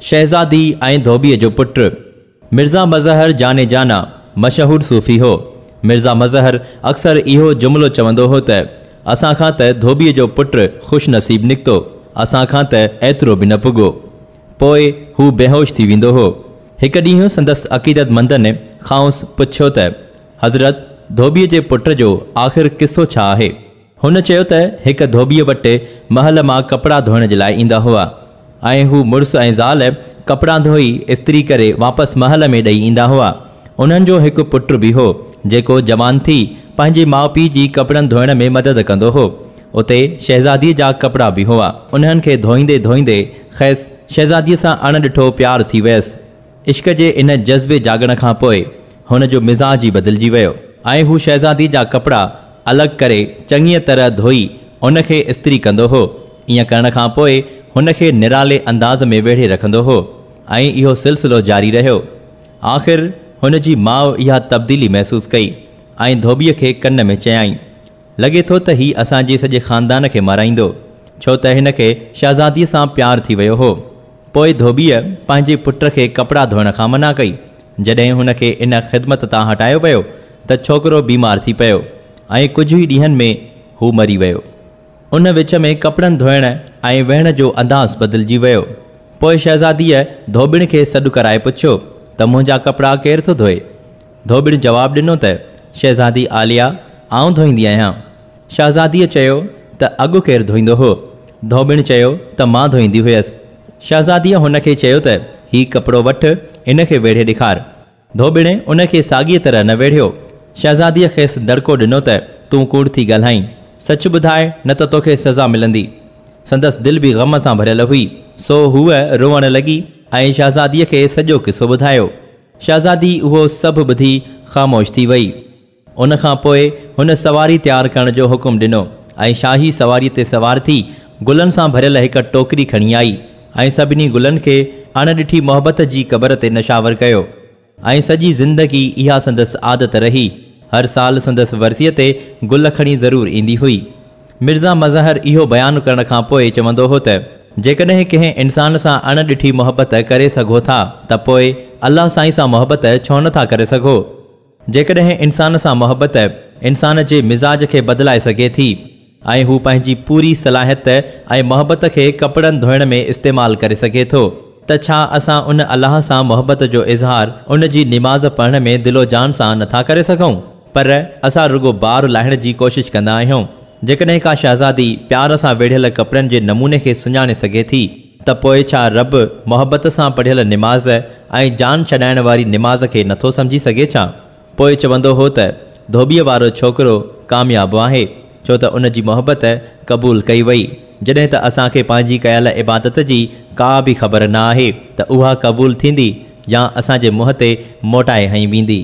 शहज़ादी ऐं धोबीअ जो पुटु। मिर्ज़ा मज़हर जाने जाना मशहूर सूफ़ी हो। मिर्ज़ा मज़हर अक्सर इहो जुमिलो चवंदो हो त असां खां त धोबीअ जो पुटु ख़ुशि नसीब निकितो, असां खां त एतिरो बि न पुॻो। पोइ हू बेहोश थी वेंदो हो। हिकु ॾींहुं संदसि अक़ीदतमंदनि खांसि पुछियो त हज़रत, धोबीअ जे पुट जो आख़िर किसो छा आहे? हुन चयो त हिकु धोबीअ वटि महल मां कपिड़ा धोइण जे लाइ ईंदा हुआ ऐं हू मुड़ुसु ऐं ज़ाल कपिड़ा धोई इस्त्री करे वापसि महल में ॾेई ईंदा हुआ। उन्हनि जो हिकु पुटु बि हो जेको जवान थी पंहिंजे माउ पीउ जी कपिड़नि धोइण में मदद कंदो हो। उते शहज़ादीअ जा कपिड़ा बि हुआ। उन्हनि खे धोईंदे धोईंदे ख़ैसि शहज़ादीअ सां अणॾिठो प्यारु थी वियसि। इश्क जे इन जज़्बे जागण खां पोइ हुन जो मिज़ाज ई बदिलिजी वियो ऐं हू शहज़ादी जा कपिड़ा अलॻि करे चङीअ तरह धोई उन खे इस्त्री कंदो हो। ईअं करण खां पोइ हुन खे निराले अंदाज़ में वेढ़े रखंदो हो ऐं इहो सिलसिलो जारी रहियो। आख़िर हुन जी माउ इहा तब्दीली महसूसु कई ऐं धोबीअ खे कन में चयाईं, लॻे थो त हीउ असांजे सॼे ख़ानदान खे माराईंदो, छो त हिन खे शहज़ादीअ सां प्यारु थी वियो हो। पोइ धोबीअ पंहिंजे पुट खे कपिड़ा धोइण खां मना कई। जॾहिं हुन खे इन ख़िदमत तां हटायो वियो त छोकिरो बीमार थी पियो ऐं कुझु ई ॾींहंनि में हू मरी वियो। उन विच में कपिड़नि धोइण ऐं वेहण जो अंदाज़ बदिलिजी वियो। पोइ शहज़ादीअ धोबिण खे सॾु कराए पुछियो त मुंहिंजा कपिड़ा केरु थो धोए? धोबिण जवाबु ॾिनो त शहज़ादी आलिया, आउं धोईंदी आहियां। शहज़ादीअ चयो त अॻु केरु धोईंदो हो? धोबिण चयो त मां धोईंदी हुयसि। शहज़ादीअ हुन खे चयो त हीउ कपिड़ो वठि, इन खे वेढ़े ॾेखार। धोबिण उन खे साॻीअ तरह न वेढ़ियो। शहज़ादीअ खेसि दड़को ॾिनो त तूं कूड़ थी ॻाल्हाईं, सच ॿुधाए न त तोखे सज़ा मिलंदी। संदसि दिलि बि ग़म सां भरियल हुई, सो हूअ रोअण लॻी ऐं शहज़ादीअ खे सॼो किसो ॿुधायो। शहज़ादी उहो सभु ॿुधी ख़ामोश थी वई। उन खां पोइ हुन सवारी तयारु करण जो हुकुम ॾिनो ऐं शाही सवारीअ ते सवार थी गुलनि सां भरियल हिकु टोकरी खणी आई ऐं सभिनी गुलनि खे अणॾिठी मोहबत जी क़बर ते नशावर कयो ऐं सॼी ज़िंदगी इहा संदसि आदत रही। हर साल संदसि वर्सीअ ते गुल खणी ज़रूरु ईंदी हुई। मिर्ज़ा मज़हर इहो बयानु करण खां पोइ चवंदो हो त जेकॾहिं कंहिं इंसान सां अणॾिठी मोहबत करे सघो था त पोइ अलाह साईं सां मोहबत छो नथा करे सघो? जेकॾहिं इंसान सां मोहबत इंसान जे मिज़ाज खे बदिलाए सघे थी ऐं हू पंहिंजी पूरी सलाहियत ऐं मोहबत खे कपिड़नि धोइण में इस्तेमालु करे सघे थो त छा असां उन अलाह सां मोहबत जो इज़हार उन जी निमाज़ पढ़ण में दिलो जान सां नथा करे सघूं? पर असां रुगो बार लाहिण जी कोशिशि कंदा आहियूं। जेकॾहिं का शहज़ादी प्यार सां वेढ़ियल कपिड़नि जे नमूने खे सुञाणे सघे थी त पोइ छा रब मोहबत सां पढ़ियल निमाज़ ऐं जान छॾाइण वारी निमाज़ खे नथो सम्झी सघे छा? पोइ चवंदो हो त धोबीअ वारो छोकिरो कामयाबु आहे छो त उन जी मोहबत क़बूल कई वई, जॾहिं त असांखे पंहिंजी कयल इबादत जी का बि ख़बर न आहे त उहा क़बूल थींदी या असांजे मुंहं ते मोटाए हई वेंदी।